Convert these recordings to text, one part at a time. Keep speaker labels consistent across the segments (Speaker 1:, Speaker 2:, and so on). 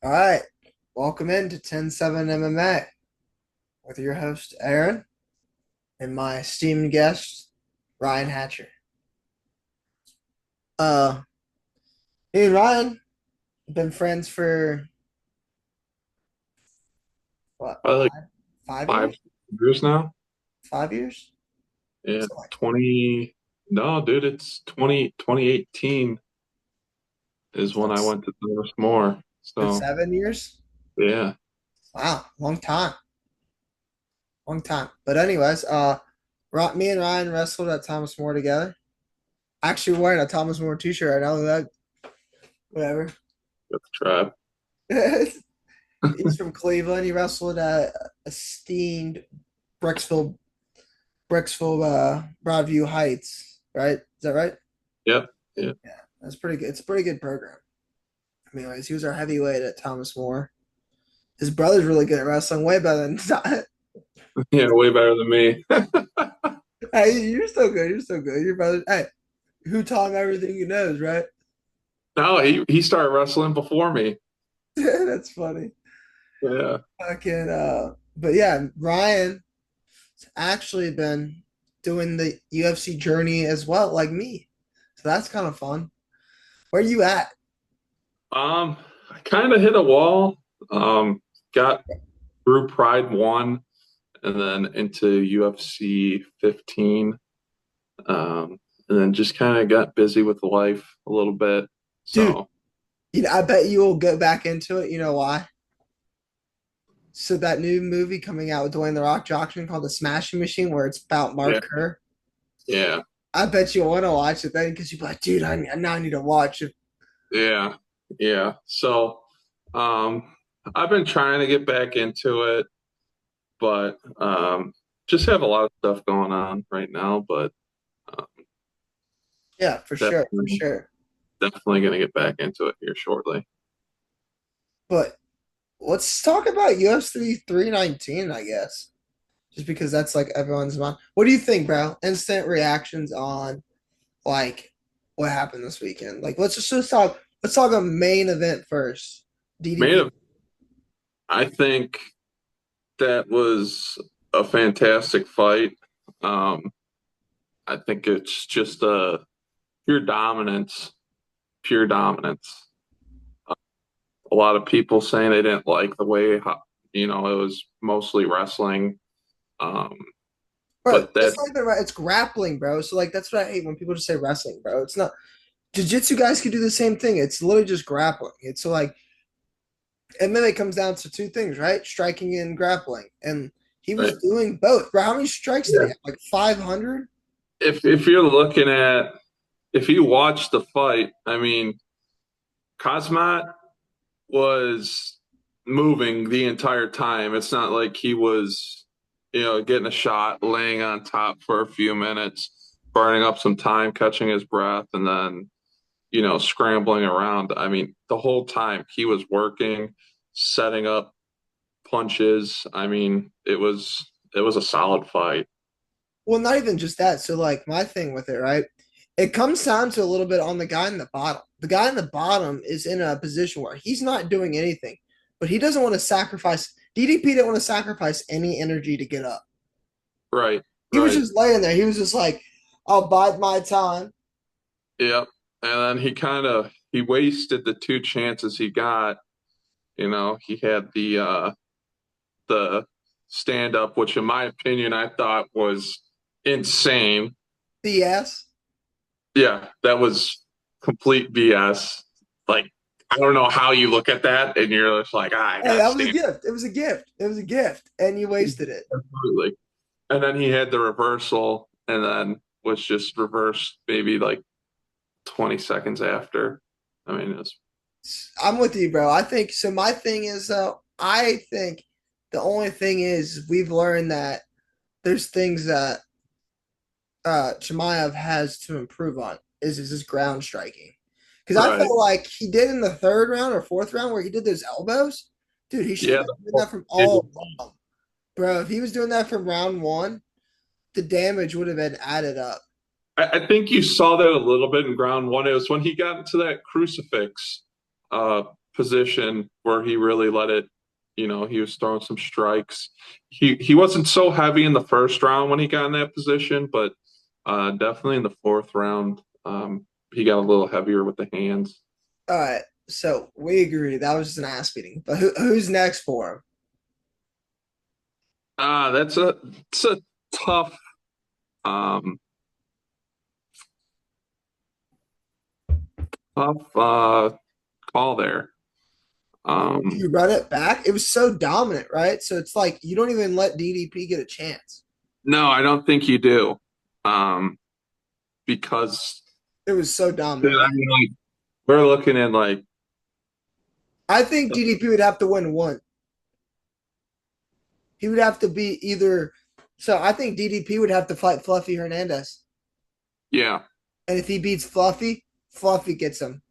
Speaker 1: All right, welcome into 10-7 MMA with your host Aaron and my esteemed guest Ryan Hatcher. Uh, Me and Ryan have been friends for what,
Speaker 2: Probably like 5
Speaker 1: 5 years?
Speaker 2: years now.
Speaker 1: 5 years?
Speaker 2: Yeah,
Speaker 1: So like
Speaker 2: 20. No, dude, it's 2018 is when I
Speaker 1: six,
Speaker 2: went to Thomas More.
Speaker 1: been
Speaker 2: So,
Speaker 1: 7 years.
Speaker 2: yeah.
Speaker 1: Wow, long time. But anyways, me and Ryan wrestled at Thomas More together. Actually, wearing a Thomas More T-shirt right now. That whatever.
Speaker 2: Got the tribe.
Speaker 1: He's from Cleveland. He wrestled at esteemed Brecksville, Broadview Heights. Right? Is that right?
Speaker 2: Yep. Yeah.
Speaker 1: Yeah, that's pretty good. It's a pretty good program. Anyways, he was our heavyweight at Thomas More. His brother's really good at wrestling, way better than.
Speaker 2: Yeah, way better than me.
Speaker 1: Hey, you're so good. You're so good. Your brother. Hey, who taught him everything he knows, right?
Speaker 2: No, he started wrestling before me.
Speaker 1: That's funny.
Speaker 2: Yeah.
Speaker 1: Fucking. But yeah, Ryan's actually been doing the UFC journey as well, like me. So that's kind of fun. Where you at?
Speaker 2: I kind of hit a wall. Got through Pride 1 and then into UFC 15. And then just kind of got busy with life a little bit.
Speaker 1: Dude,
Speaker 2: So,
Speaker 1: I bet you will go back into it. You know why? So that new movie coming out with Dwayne the Rock Johnson called The Smashing Machine, where it's about
Speaker 2: yeah,
Speaker 1: Mark Kerr.
Speaker 2: yeah.
Speaker 1: I bet you'll want to watch it then because you're like, dude, now I need to watch it.
Speaker 2: Yeah, yeah. So, I've been trying to get back into it, but just have a lot of stuff going on right now. But um,
Speaker 1: Yeah, for sure, for
Speaker 2: definitely,
Speaker 1: sure.
Speaker 2: definitely gonna get back into it here shortly.
Speaker 1: But let's talk about UFC 319, I guess, just because that's like everyone's mind. What do you think, bro? Instant reactions on like what happened this weekend. Like, let's talk a main event first.
Speaker 2: Main
Speaker 1: DDP.
Speaker 2: event, I think that was a fantastic fight. Um, I think it's just a pure dominance, pure dominance. A lot of people saying they didn't like the way, it was mostly wrestling. Um,
Speaker 1: Bro,
Speaker 2: but that
Speaker 1: it's not even right. It's grappling, bro. So like that's what I hate when people just say wrestling, bro. It's not. Jiu-jitsu guys can do the same thing. It's literally just grappling. It's so like MMA comes down to two things, right? Striking and grappling. And he was
Speaker 2: right,
Speaker 1: doing both. Bro, how many strikes did he
Speaker 2: yeah.
Speaker 1: have? Like 500?
Speaker 2: If you're looking at if you watch the fight, I mean, Kazmat was moving the entire time. It's not like he was, getting a shot, laying on top for a few minutes, burning up some time, catching his breath, and then, scrambling around. I mean, the whole time he was working, setting up punches. I mean, it was a solid fight.
Speaker 1: Well, not even just that. So like my thing with it, right? It comes down to a little bit on the guy in the bottom. The guy in the bottom is in a position where he's not doing anything, but he doesn't want to sacrifice. DDP didn't want to sacrifice any energy to get up.
Speaker 2: Right,
Speaker 1: He was
Speaker 2: right.
Speaker 1: just laying there. He was just like, I'll bide my time.
Speaker 2: Yep. And then he wasted the two chances he got. He had the stand up, which in my opinion I thought was insane.
Speaker 1: BS.
Speaker 2: Yeah, that was complete BS. Like, I don't know how you look at that and you're just like, I
Speaker 1: Hey,
Speaker 2: gotta
Speaker 1: that was a
Speaker 2: stand
Speaker 1: gift. It was a gift. It was a gift. And you wasted it.
Speaker 2: completely. And then he had the reversal and then was just reversed maybe like 20 seconds after. I mean, it was
Speaker 1: I'm with you, bro. I think so. My thing is, I think the only thing is we've learned that there's things that Chimaev has to improve on is his ground striking. Because I
Speaker 2: right.
Speaker 1: felt like he did in the third round or fourth round where he did those elbows. Dude, he should have
Speaker 2: Yeah.
Speaker 1: been doing that from all along. Bro, if he was doing that from round one, the damage would have been added up.
Speaker 2: I think you saw that a little bit in round 1. It was when he got into that crucifix. position where he really let it, he was throwing some strikes. He wasn't so heavy in the first round when he got in that position, but definitely in the fourth round, he got a little heavier with the hands.
Speaker 1: All right. So we agree that was just an ass beating. But who's next for him?
Speaker 2: That's a tough um tough call there.
Speaker 1: You run it back. It was so dominant, right? So it's like you don't even let DDP get a chance.
Speaker 2: No, I don't think you do. Because
Speaker 1: It was so
Speaker 2: dude,
Speaker 1: dominant.
Speaker 2: I mean, like, we're looking at like
Speaker 1: I think DDP would have to win one. He would have to be either. So I think DDP would have to fight Fluffy Hernandez.
Speaker 2: yeah.
Speaker 1: And if he beats Fluffy, Fluffy gets him.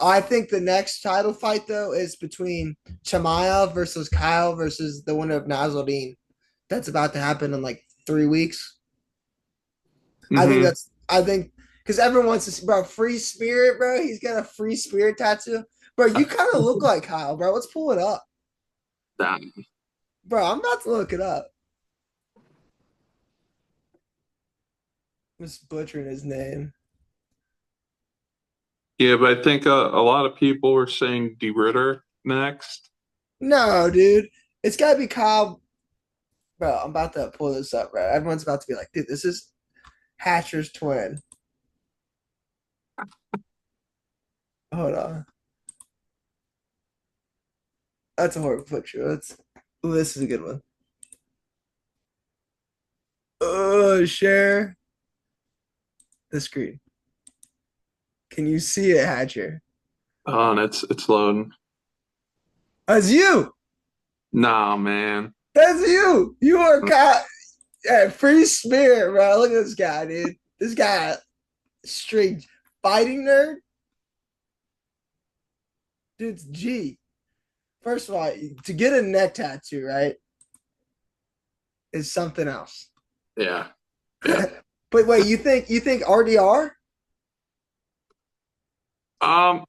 Speaker 1: I think the next title fight though is between Chamaya versus Kyle versus the winner of Nasruddin. That's about to happen in like 3 weeks.
Speaker 2: Hmm.
Speaker 1: I think because everyone wants to see, bro, free spirit, bro. He's got a free spirit tattoo. Bro, you kind of look like Kyle, bro. Let's pull it up. Bro, I'm about to look it up. I'm just butchering his name.
Speaker 2: Yeah, but I think a lot of people were saying D Ritter next.
Speaker 1: No, dude. It's gotta be Kyle. Bro, I'm about to pull this up, bro. Everyone's about to be like, dude, this is Hatcher's twin. Hold on. That's a horrible picture. This is a good one. Oh, share the screen. Can you see it, Hatcher?
Speaker 2: Oh, and it's loading.
Speaker 1: That's you.
Speaker 2: Nah, man.
Speaker 1: That's you. You are Kyle. Yeah, free spirit, bro. Look at this guy, dude. This guy, straight fighting nerd. Dude's G. First of all, to get a neck tattoo, right, is something else.
Speaker 2: Yeah, yeah.
Speaker 1: But wait, you think RDR?
Speaker 2: Um,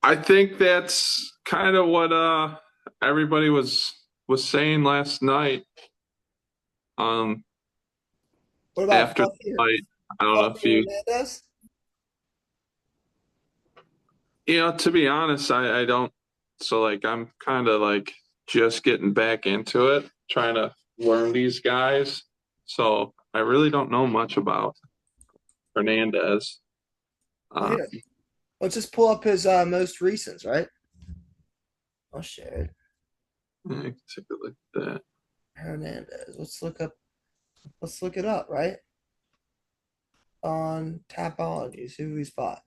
Speaker 2: I think that's kind of what everybody was saying last night. Um,
Speaker 1: What about
Speaker 2: after the fight, I don't know if
Speaker 1: Fluffy
Speaker 2: you,
Speaker 1: Hernandez?
Speaker 2: to be honest, I don't. So like, I'm kind of like just getting back into it, trying to learn these guys. So I really don't know much about Hernandez.
Speaker 1: Well,
Speaker 2: Uh,
Speaker 1: here, let's just pull up his most recents, right? I'll share it.
Speaker 2: take a look at that.
Speaker 1: Hernandez. Let's look it up, right? On Tapology, see who he's fought.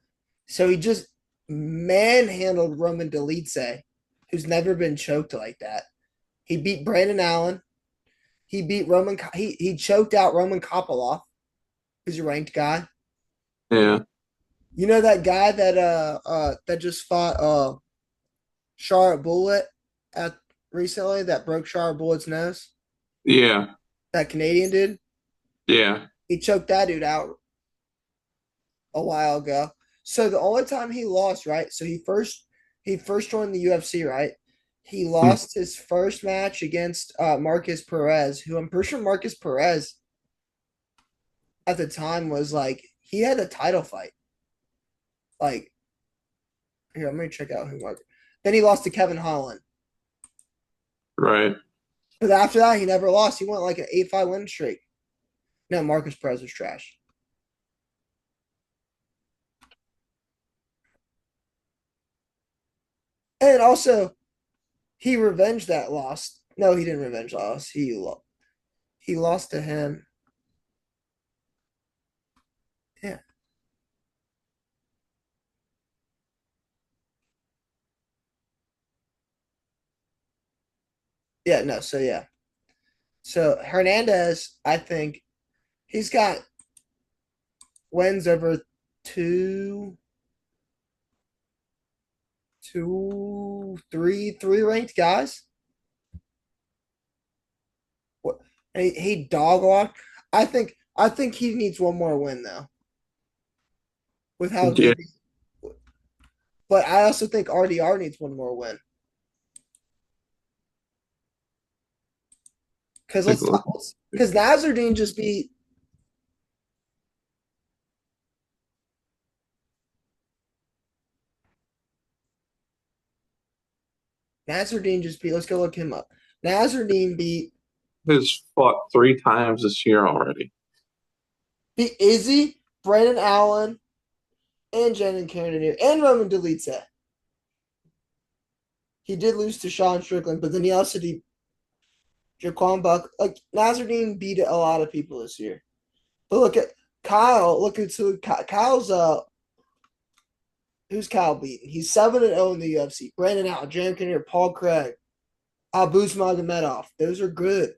Speaker 1: So he just manhandled Roman Dolidze, who's never been choked like that. He beat Brandon Allen. He beat Roman. He choked out Roman Kopylov, who's a ranked guy.
Speaker 2: Yeah,
Speaker 1: You know that guy that just fought Charlotte Bullet at recently that broke Charlotte Bullet's nose.
Speaker 2: yeah,
Speaker 1: That Canadian dude.
Speaker 2: yeah,
Speaker 1: He choked that dude out a while ago. So the only time he lost, right? So he first joined the UFC, right? He
Speaker 2: Hmm.
Speaker 1: lost his first match against Marcus Perez, who I'm pretty sure Marcus Perez at the time was like he had a title fight. Like here, let me check out who Marcus. Then he lost to Kevin Holland.
Speaker 2: right.
Speaker 1: But after that, he never lost. He went like an 8-5 win streak. No, Marcus Perez was trash. And also, he revenged that loss. No, he didn't revenge that loss. He lost to him. Yeah. Yeah, no, so yeah. So Hernandez, I think he's got wins over two, three ranked guys. What he dog walked. I think he needs one more win though. With how
Speaker 2: Yeah,
Speaker 1: good But I also think RDR needs one more win. Because
Speaker 2: Take a look.
Speaker 1: because Nazardine just beat let's go look him up. Nazardine
Speaker 2: Has fought 3 times this year already.
Speaker 1: beat Izzy, Brandon Allen, and Jaden Cannonier, and Roman Dolidze. He did lose to Sean Strickland, but then he also beat Jaquan Buck. Like Nazardine beat a lot of people this year. But look at Kyle. Look at so Kyle's who's Kyle beating? He's 7-0 in the UFC. Brandon Allen, Jaden Cannonier, Paul Craig, Abus Magomedov. Those are good.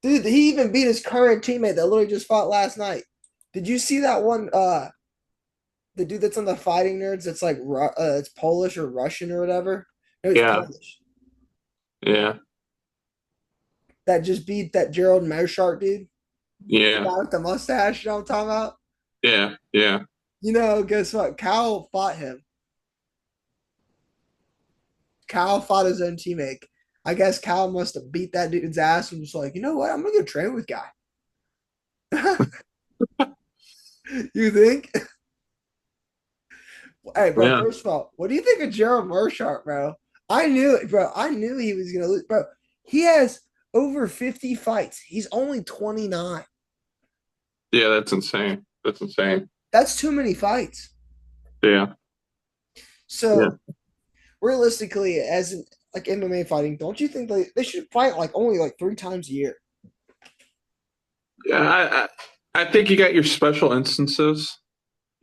Speaker 1: Dude, he even beat his current teammate that literally just fought last night. Did you see that one? The dude that's on the Fighting Nerds. That's like it's Polish or Russian or whatever. No, he's
Speaker 2: Yeah,
Speaker 1: Polish.
Speaker 2: yeah,
Speaker 1: That just beat that Gerald Meerschaert dude. The
Speaker 2: yeah,
Speaker 1: guy with the mustache. You know what I'm talking about?
Speaker 2: yeah, yeah.
Speaker 1: Guess what? Kyle fought him. Kyle fought his own teammate. I guess Kyle must have beat that dude's ass and was like, you know what? I'm gonna go train with guy. You think? Hey, bro.
Speaker 2: Yeah.
Speaker 1: First of all, what do you think of Gerald Meerschaert, bro? I knew it, bro. I knew he was gonna lose, bro. He has over 50 fights. He's only 29.
Speaker 2: Yeah, that's insane. That's insane.
Speaker 1: That's too many fights.
Speaker 2: Yeah. Yeah.
Speaker 1: So realistically, as in like MMA fighting, don't you think they should fight like only like 3 times a year?
Speaker 2: Yeah. I think you got your special instances,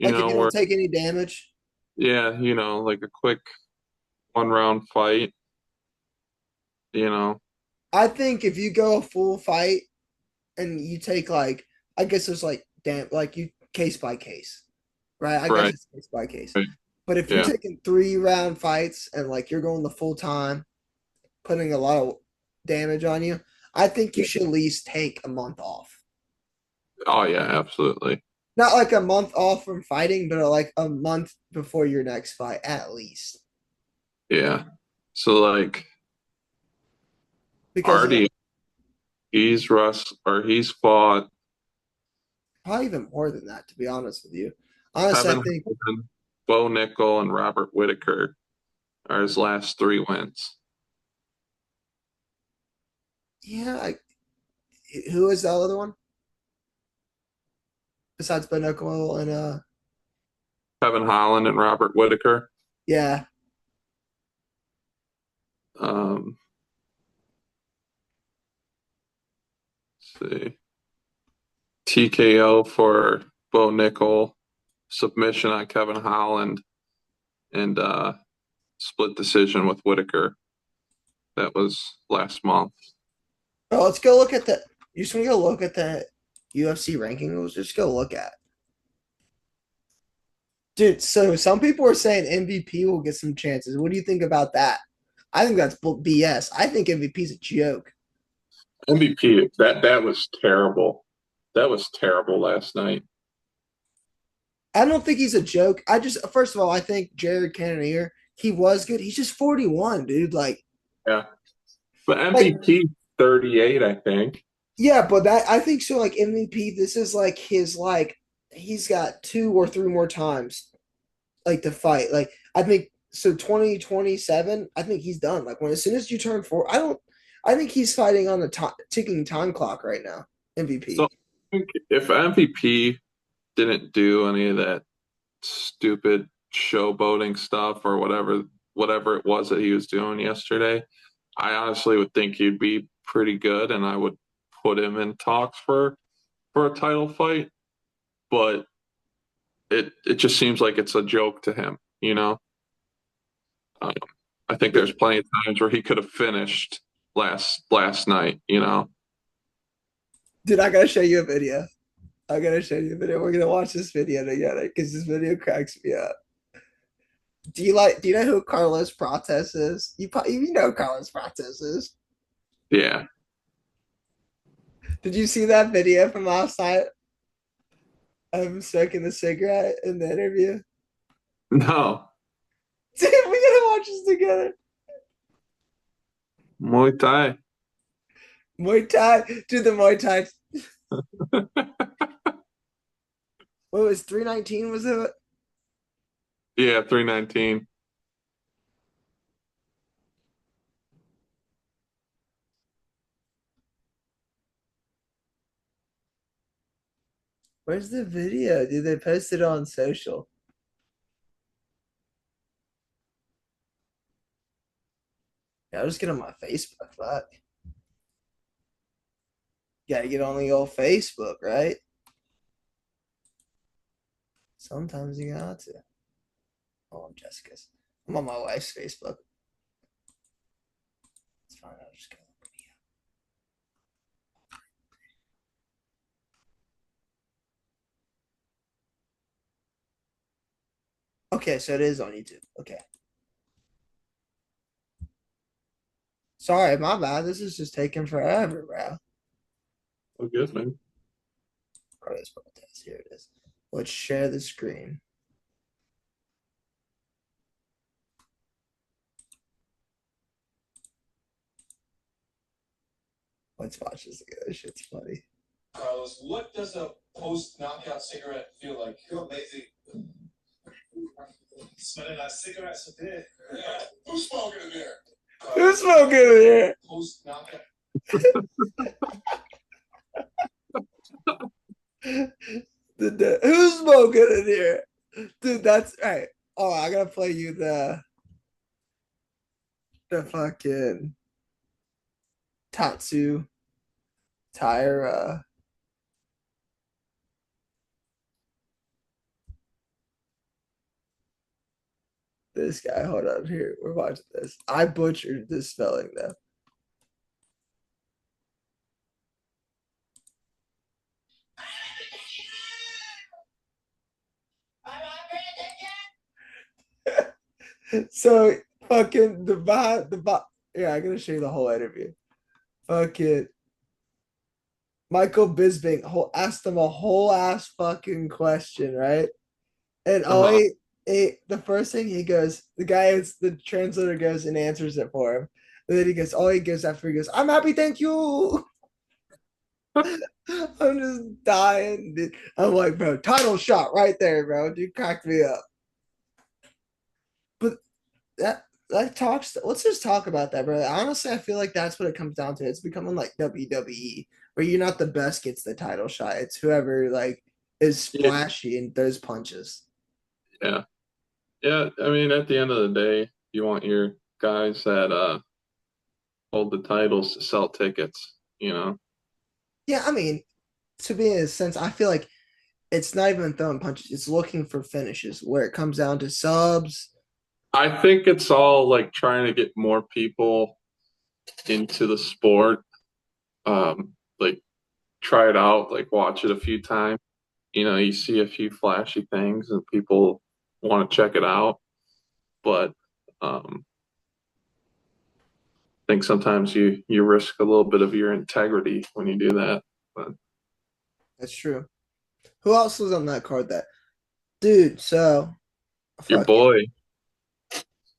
Speaker 1: Like if you don't
Speaker 2: where,
Speaker 1: take any damage.
Speaker 2: yeah, like a quick 1 round fight, you know.
Speaker 1: I think if you go a full fight and you take like, I guess it's like damn, like you case by case, right? I guess
Speaker 2: Right.
Speaker 1: it's case by case.
Speaker 2: Right.
Speaker 1: But if you're
Speaker 2: Yeah.
Speaker 1: taking 3 round fights and like you're going the full time, putting a lot of damage on you, I think you
Speaker 2: Yeah.
Speaker 1: should at least take a month off.
Speaker 2: Oh, yeah, absolutely.
Speaker 1: Not like a month off from fighting, but like a month before your next fight, at least.
Speaker 2: Yeah. So, like,
Speaker 1: Because
Speaker 2: Artie, he's fought
Speaker 1: probably even more than that, to be honest with you. Honestly, I
Speaker 2: Kevin
Speaker 1: think,
Speaker 2: Holland, Bo Nickel, and Robert Whitaker are his last 3 wins.
Speaker 1: yeah, who is the other one besides Binocle and
Speaker 2: Kevin Holland and Robert Whitaker.
Speaker 1: yeah,
Speaker 2: Um, let's see. TKO for Bo Nickel, submission on Kevin Holland, and split decision with Whitaker. That was last month.
Speaker 1: bro, let's go look at the. You just want to go look at the UFC ranking? Let's just go look at, dude. So some people are saying MVP will get some chances. What do you think about that? I think that's BS. I think MVP is a joke.
Speaker 2: MVP, that was terrible. That was terrible last night.
Speaker 1: I don't think he's a joke. I just first of all, I think Jared Cannonier, he was good. He's just 41, dude.
Speaker 2: Yeah. But
Speaker 1: Like
Speaker 2: MVP 38, I think.
Speaker 1: yeah, but that I think so. Like MVP, this is like his like he's got 2 or 3 more times like to fight. Like I think so 2027, I think he's done. Like when as soon as you turn 4, I think he's fighting on the ticking time clock right now.
Speaker 2: So
Speaker 1: MVP.
Speaker 2: I think if MVP didn't do any of that stupid showboating stuff or whatever it was that he was doing yesterday, I honestly would think he'd be pretty good, and I would put him in talks for a title fight. But it just seems like it's a joke to him. Um, I think there's plenty of times where he could have finished last night.
Speaker 1: Dude, I gotta show you a video. I gotta show you a video. We're gonna watch this video together because this video cracks me up. Do you know who Carlos Prates is? You know who Carlos Prates is.
Speaker 2: Yeah.
Speaker 1: Did you see that video from last night of him smoking the cigarette in the interview?
Speaker 2: No,
Speaker 1: Dude, we gotta watch this together.
Speaker 2: Muay Thai.
Speaker 1: Muay Thai. Dude, the Muay Thai. What was 319? Was it?
Speaker 2: Yeah, 319.
Speaker 1: Where's the video? Dude, they posted it on social. Yeah, I'll just get on my Facebook. Fuck. Gotta get on the old Facebook, right? Sometimes you got to. Oh, I'm Jessica's. I'm on my wife's Facebook. It's fine. I'll just go. Okay, so it is on YouTube. Okay. Sorry, my bad. This is just taking forever, bro.
Speaker 2: Oh, good, man.
Speaker 1: Carlos Cortez. Here it is. Let's share the screen. Let's watch this again. This shit's funny.
Speaker 3: Carlos, what does a post-knockout cigarette feel like? Feel amazing. Smelling like cigarettes a bit. Yeah. Who's smoking in there?
Speaker 1: Who's smoking in here?
Speaker 3: Post-knockout.
Speaker 1: Who's smoking in here? Dude, that's right. Oh, I gotta play you the fucking Tatsu tire this guy. Hold on here. We're watching this. I butchered this spelling though. So fucking the yeah, I'm gonna show you the whole interview. Fucking Michael Bisping asked him a whole ass fucking question, right? And
Speaker 2: Uh-huh.
Speaker 1: the first thing he goes, the translator goes and answers it for him. And then he goes, all he gives after he goes, I'm happy, thank you. I'm just dying. Dude. I'm like, bro, title shot right there, bro. Dude cracked me up. But that talks. Let's just talk about that, bro. Honestly, I feel like that's what it comes down to. It's becoming like WWE, where you're not the best gets the title shot. It's whoever like is
Speaker 2: Yeah,
Speaker 1: flashy and throws punches.
Speaker 2: yeah, yeah. I mean, at the end of the day, you want your guys that hold the titles to sell tickets. You know,
Speaker 1: Yeah, I mean, to be in a sense, I feel like it's not even throwing punches. It's looking for finishes where it comes down to subs.
Speaker 2: I think it's all like trying to get more people into the sport. Like try it out, like watch it a few times. You know, you see a few flashy things and people want to check it out. But I think sometimes you risk a little bit of your integrity when you do that. But
Speaker 1: That's true. Who else was on that card? That dude. So
Speaker 2: your
Speaker 1: fucking
Speaker 2: boy,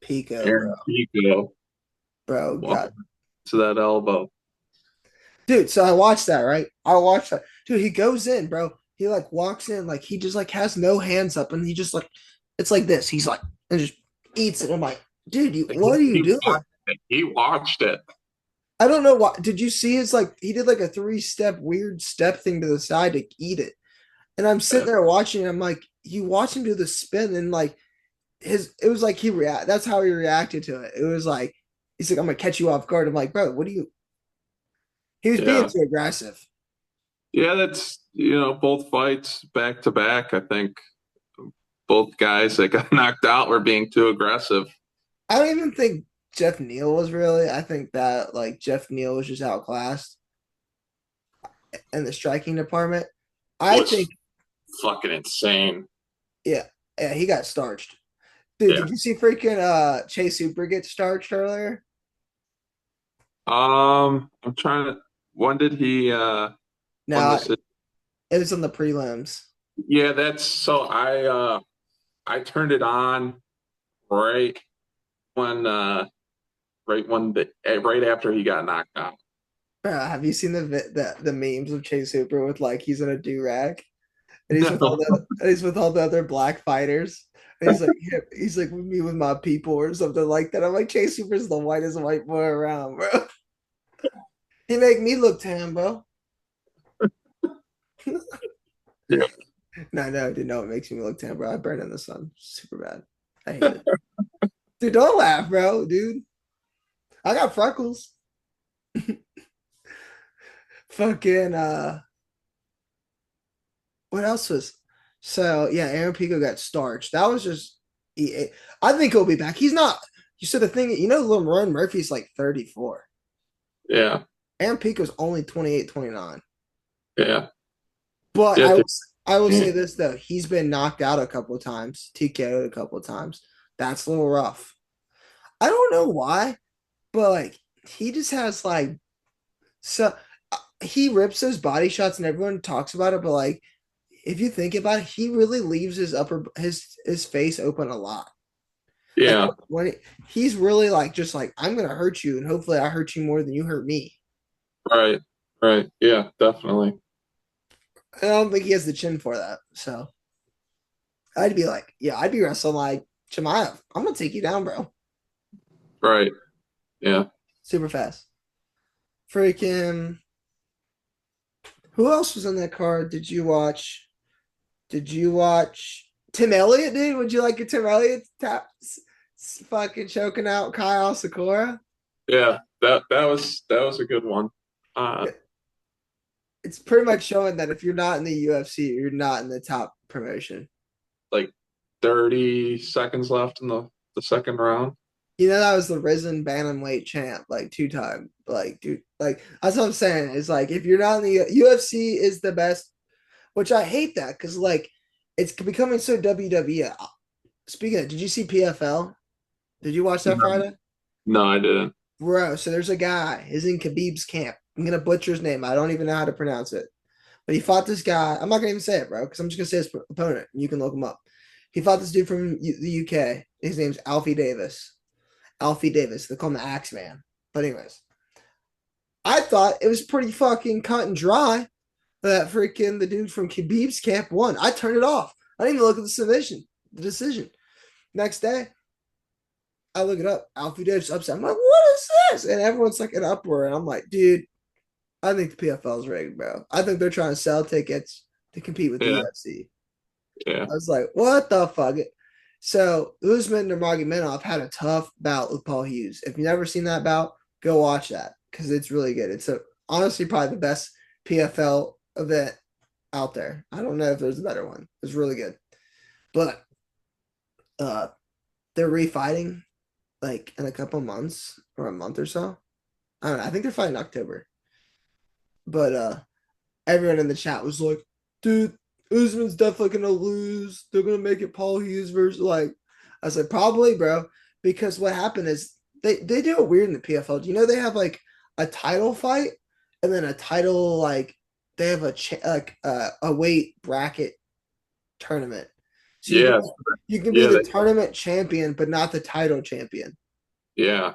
Speaker 1: Pico, bro.
Speaker 2: Aaron Pico,
Speaker 1: Bro, God,
Speaker 2: welcome to that elbow.
Speaker 1: dude. So I watched that, right? I watched that, dude. He goes in, bro. He like walks in, like he just like has no hands up, and he just like it's like this. He's like and just eats it. I'm like, dude, what are you
Speaker 2: He
Speaker 1: doing?
Speaker 2: watched it. He watched it.
Speaker 1: I don't know why. Did you see his like he did like a 3 step weird step thing to the side to eat it? And I'm sitting there watching. And I'm like, you watch him do the spin, and like it was like he react. That's how he reacted to it. It was like he's like, I'm gonna catch you off guard. I'm like, bro, what do you? He was being
Speaker 2: Yeah.
Speaker 1: too aggressive.
Speaker 2: Yeah, that's, both fights back to back. I think both guys that got knocked out were being too aggressive.
Speaker 1: I don't even think Jeff Neal was really. I think that like Jeff Neal was just outclassed in the striking department. I
Speaker 2: Was
Speaker 1: think,
Speaker 2: fucking insane.
Speaker 1: yeah, yeah, he got starched. Dude,
Speaker 2: Yeah.
Speaker 1: did you see freaking Chase Super get starched earlier?
Speaker 2: I'm trying to. When did he won
Speaker 1: Now
Speaker 2: this?
Speaker 1: it was on the prelims.
Speaker 2: Yeah, that's so. I I turned it on right when right after he got knocked out.
Speaker 1: Have you seen the memes of Chase Hooper with like he's in a do rag and
Speaker 2: No,
Speaker 1: he's with all the other black fighters and he's like yeah, he's like with me with my people or something like that. I'm like Chase Hooper's the whitest white boy around, bro. He make me look tan, bro.
Speaker 2: yeah,
Speaker 1: No, dude, no, it makes me look tan, bro. I burn in the sun, super bad. I hate it, dude. Don't laugh, bro, dude. I got freckles. Fucking what else was so yeah, Aaron Pico got starched. That was just I think he'll be back. He's not you said the thing, Lemron Murphy's like 34.
Speaker 2: yeah,
Speaker 1: Aaron Pico's only 28, 29.
Speaker 2: yeah,
Speaker 1: But
Speaker 2: yeah.
Speaker 1: I will say this though, he's been knocked out a couple of times, TKO'd a couple of times. That's a little rough. I don't know why, but like he just has like so he rips those body shots and everyone talks about it, but like if you think about it, he really leaves his face open a lot. Like
Speaker 2: Yeah,
Speaker 1: he's really like just like I'm gonna hurt you, and hopefully I hurt you more than you hurt me.
Speaker 2: right, right. Yeah, definitely.
Speaker 1: I don't think he has the chin for that. So I'd be like, yeah, I'd be wrestling like Chimaev. I'm gonna take you down, bro,
Speaker 2: Right. Yeah.
Speaker 1: super fast. Freaking. Who else was on that card? Did you watch? Did you watch Tim Elliott, dude? Would you like a Tim Elliott tap fucking choking out Kyle Sakura?
Speaker 2: Yeah. That was a good one. Uh
Speaker 1: It's pretty much showing that if you're not in the UFC, you're not in the top promotion.
Speaker 2: like 30 seconds left in the second round.
Speaker 1: That was the risen bantamweight champ, like 2 time. Like, dude, like that's what I'm saying. It's like if you're not in the UFC is the best, which I hate that because like it's becoming so WWE. Speaking of, did you see PFL? Did you watch that
Speaker 2: No,
Speaker 1: Friday?
Speaker 2: no, I didn't.
Speaker 1: Bro, so there's a guy, he's in Khabib's camp. I'm gonna butcher his name. I don't even know how to pronounce it. But he fought this guy. I'm not gonna even say it, bro, because I'm just gonna say his opponent. And you can look him up. He fought this dude from the UK. His name's Alfie Davis. Alfie Davis. They call him the Axeman. But anyways, I thought it was pretty fucking cut and dry that freaking the dude from Khabib's camp won. I turned it off. I didn't even look at the decision. Next day, I look it up. Alfie Davis upset. I'm like, what is this? And everyone's like in uproar. And I'm like, dude, I think the PFL is rigged, bro. I think they're trying to sell tickets to compete with the
Speaker 2: Yeah,
Speaker 1: UFC.
Speaker 2: yeah,
Speaker 1: I was like, what the fuck? So Usman Nurmagomedov had a tough bout with Paul Hughes. If you've never seen that bout, go watch that because it's really good. It's honestly probably the best PFL event out there. I don't know if there's a better one. It's really good. But uh they're refighting like in a couple months or a month or so. I don't know. I think they're fighting October. But everyone in the chat was like, dude, Usman's definitely gonna lose. They're gonna make it Paul Hughes versus like I said, probably, bro. Because what happened is they do it weird in the PFL. Do you know they have like a title fight and then a title like they have a weight bracket tournament. So
Speaker 2: yeah,
Speaker 1: you can be
Speaker 2: yeah,
Speaker 1: the tournament champion, but not the title champion.
Speaker 2: yeah,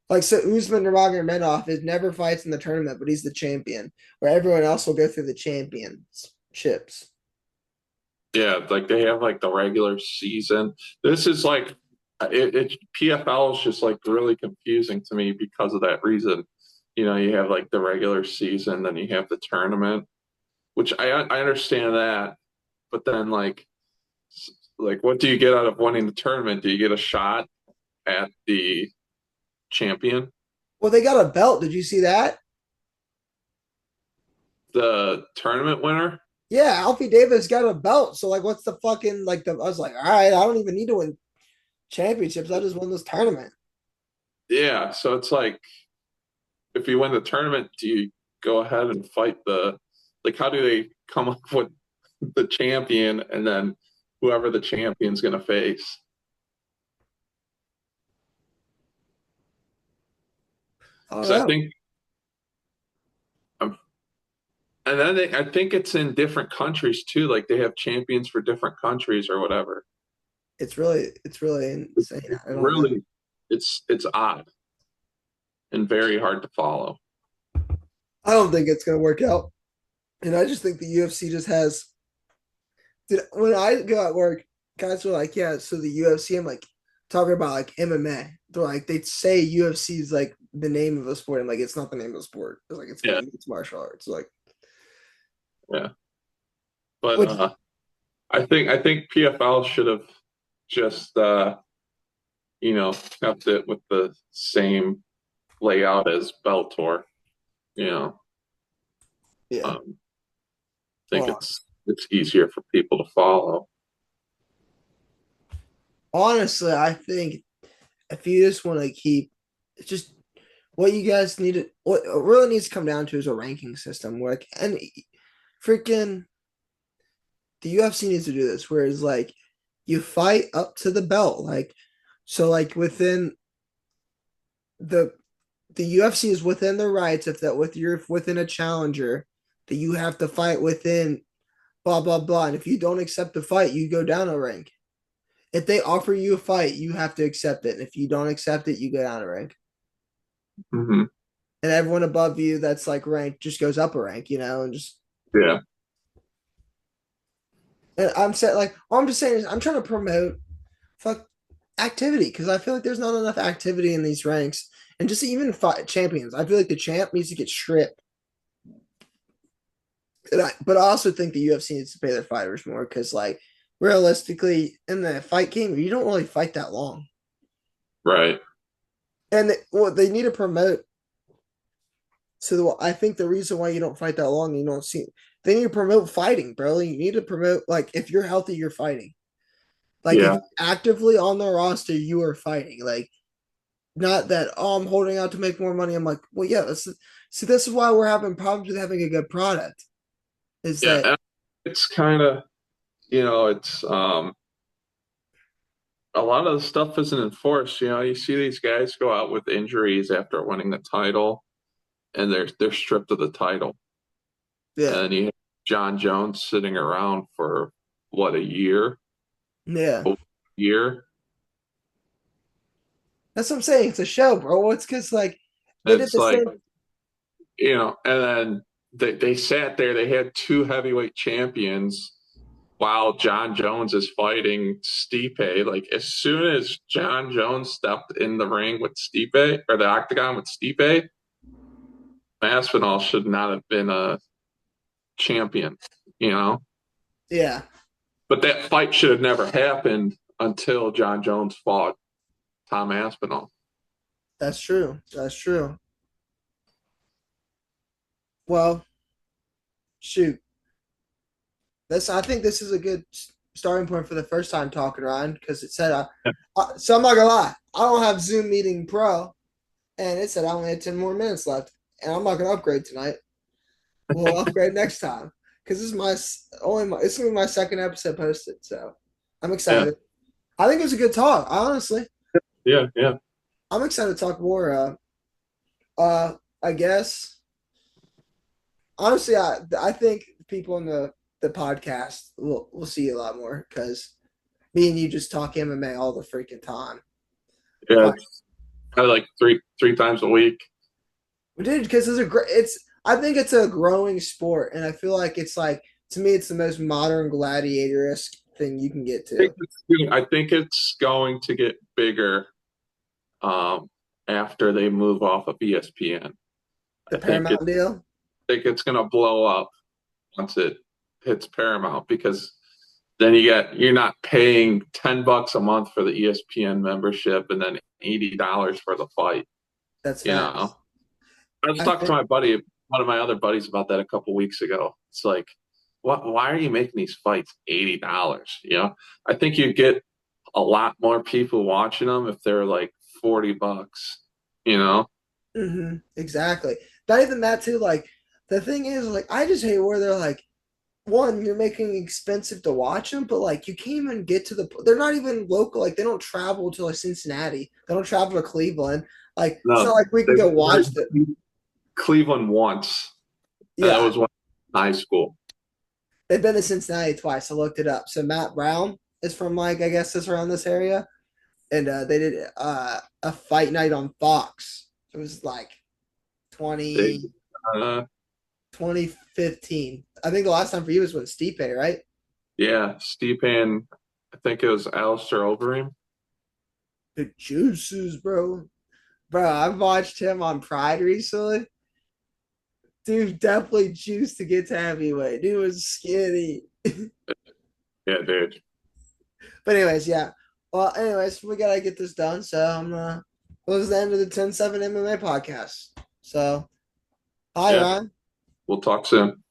Speaker 1: Like so, Usman Nurmagomedov is never fights in the tournament, but he's the champion. Where everyone else will go through the championships.
Speaker 2: yeah. Like they have like the regular season. This is like PFL is just like really confusing to me because of that reason. You have like the regular season, then you have the tournament, which I understand that, but then like what do you get out of winning the tournament? Do you get a shot at the champion,
Speaker 1: Well, they got a belt. Did you see that?
Speaker 2: the tournament winner?
Speaker 1: Yeah, Alfie Davis got a belt. So like, what's the fucking like? I was like, all right, I don't even need to win championships. I just won this tournament.
Speaker 2: Yeah, so it's like if you win the tournament, do you go ahead and fight like how do they come up with the champion and then whoever the champion's going to face?
Speaker 1: I don't
Speaker 2: Because I
Speaker 1: know.
Speaker 2: think, um, and then I think it's in different countries too. Like they have champions for different countries or whatever.
Speaker 1: it's really insane. I don't know.
Speaker 2: Really, it's odd and very hard to follow.
Speaker 1: I don't think it's gonna work out. And I just think the UFC just has. Dude, when I go at work, guys are like, "Yeah, so the UFC." I'm like talking about like MMA. They're like, they say UFC is like the name of the sport. I'm like, it's not the name of the sport. It's like it's
Speaker 2: Yeah,
Speaker 1: mixed martial arts. Like,
Speaker 2: yeah. But
Speaker 1: which
Speaker 2: I think PFL should have just kept it with the same layout as Bellator. You know,
Speaker 1: yeah.
Speaker 2: um, I think
Speaker 1: Well,
Speaker 2: it's easier for people to follow.
Speaker 1: honestly, I think if you just want to keep, it's just what you guys need to, what it really needs to come down to is a ranking system. Like, and freaking the UFC needs to do this, whereas like you fight up to the belt, like so, like within the the UFC is within the rights if that with you're within a challenger that you have to fight within blah blah blah, and if you don't accept the fight, you go down a rank. If they offer you a fight, you have to accept it, and if you don't accept it, you go down a rank.
Speaker 2: Hmm.
Speaker 1: And everyone above you that's like ranked just goes up a rank, and just
Speaker 2: Yeah,
Speaker 1: and I'm saying like all I'm just saying is I'm trying to promote fuck activity because I feel like there's not enough activity in these ranks and just even fight champions. I feel like the champ needs to get stripped. But I also think the UFC needs to pay their fighters more because like realistically in the fight game you don't really fight that long,
Speaker 2: right.
Speaker 1: and what they need to promote. So I think the reason why you don't fight that long, you don't see they need to promote fighting, bro. You need to promote like if you're healthy, you're fighting. Like if
Speaker 2: Yeah,
Speaker 1: actively on the roster, you are fighting. Like not that I'm holding out to make more money. I'm like, well, yeah. See, this is why we're having problems with having a good product. Is
Speaker 2: yeah.
Speaker 1: that
Speaker 2: And it's kind of it's a lot of the stuff isn't enforced. You see these guys go out with injuries after winning the title, and they're stripped of the title.
Speaker 1: yeah,
Speaker 2: And you have John Jones sitting around for what, a year,
Speaker 1: yeah.
Speaker 2: over a year.
Speaker 1: That's what I'm saying. It's a show, bro. It's because like they
Speaker 2: And
Speaker 1: did
Speaker 2: it's
Speaker 1: the
Speaker 2: like,
Speaker 1: same.
Speaker 2: and then they sat there. They had two heavyweight champions while John Jones is fighting Stipe. Like as soon as John Jones stepped in the ring with Stipe or the octagon with Stipe, Masvidal should not have been a champion, you know.
Speaker 1: Yeah,
Speaker 2: But that fight should have never happened until John Jones fought Tom Aspinall.
Speaker 1: that's true. That's true. Well, shoot. This I think this is a good starting point for the first time talking, Ryan, because it said, so I'm not gonna lie, I don't have Zoom Meeting Pro, and it said I only had 10 more minutes left, and I'm not gonna upgrade tonight. We'll upgrade next time because this is it's gonna be my second episode posted, so I'm
Speaker 2: Yeah,
Speaker 1: excited. I think it was a good talk, honestly.
Speaker 2: yeah, yeah,
Speaker 1: I'm excited to talk more. I guess honestly, I think people in the podcast will see a lot more because me and you just talk MMA all the freaking time.
Speaker 2: yeah.
Speaker 1: Fine.
Speaker 2: It's probably like three times a week.
Speaker 1: Dude, because it's a great. It's I think it's a growing sport, and I feel like it's like to me, it's the most modern gladiator esque thing you can get to.
Speaker 2: I think it's going to get bigger um, after they move off of ESPN.
Speaker 1: The
Speaker 2: I think it
Speaker 1: Paramount deal.
Speaker 2: think it's going to blow up once it hits Paramount because then you're not paying $10 a month for the ESPN membership and then $80 for the fight.
Speaker 1: That's
Speaker 2: You know,
Speaker 1: facts.
Speaker 2: I was
Speaker 1: I
Speaker 2: talking to
Speaker 1: think.
Speaker 2: my buddy, one of my other buddies, about that a couple weeks ago. It's like, what? Why are you making these fights $80? I think you get a lot more people watching them if they're like $40. You know,
Speaker 1: Exactly. Not even that too. Like the thing is, like I just hate where they're like, one, you're making it expensive to watch them, but like you can't even get to the. They're not even local. Like they don't travel to like Cincinnati. They don't travel to Cleveland. Like it's
Speaker 2: no,
Speaker 1: not like we can
Speaker 2: they
Speaker 1: go watch the.
Speaker 2: Cleveland once, and that
Speaker 1: Yeah,
Speaker 2: was when I was in high school.
Speaker 1: they've been to Cincinnati twice. I looked it up. So Matt Brown. is from like I guess it's around this area, and they did a fight night on Fox. It was like
Speaker 2: Big.
Speaker 1: 20,
Speaker 2: Uh,
Speaker 1: 2015. I think the last time for you was when Stipe, right?
Speaker 2: yeah, Stipe and I think it was Alistair Overeem.
Speaker 1: The juices, bro. Bro, I've watched him on Pride recently. Dude, definitely juiced to get to heavyweight. Dude was skinny.
Speaker 2: Yeah, dude.
Speaker 1: But anyways, yeah. Well, anyways, we gotta get this done. So I'm gonna close the end of the 10-7 MMA podcast. So hi
Speaker 2: Yeah,
Speaker 1: Ryan.
Speaker 2: we'll talk soon.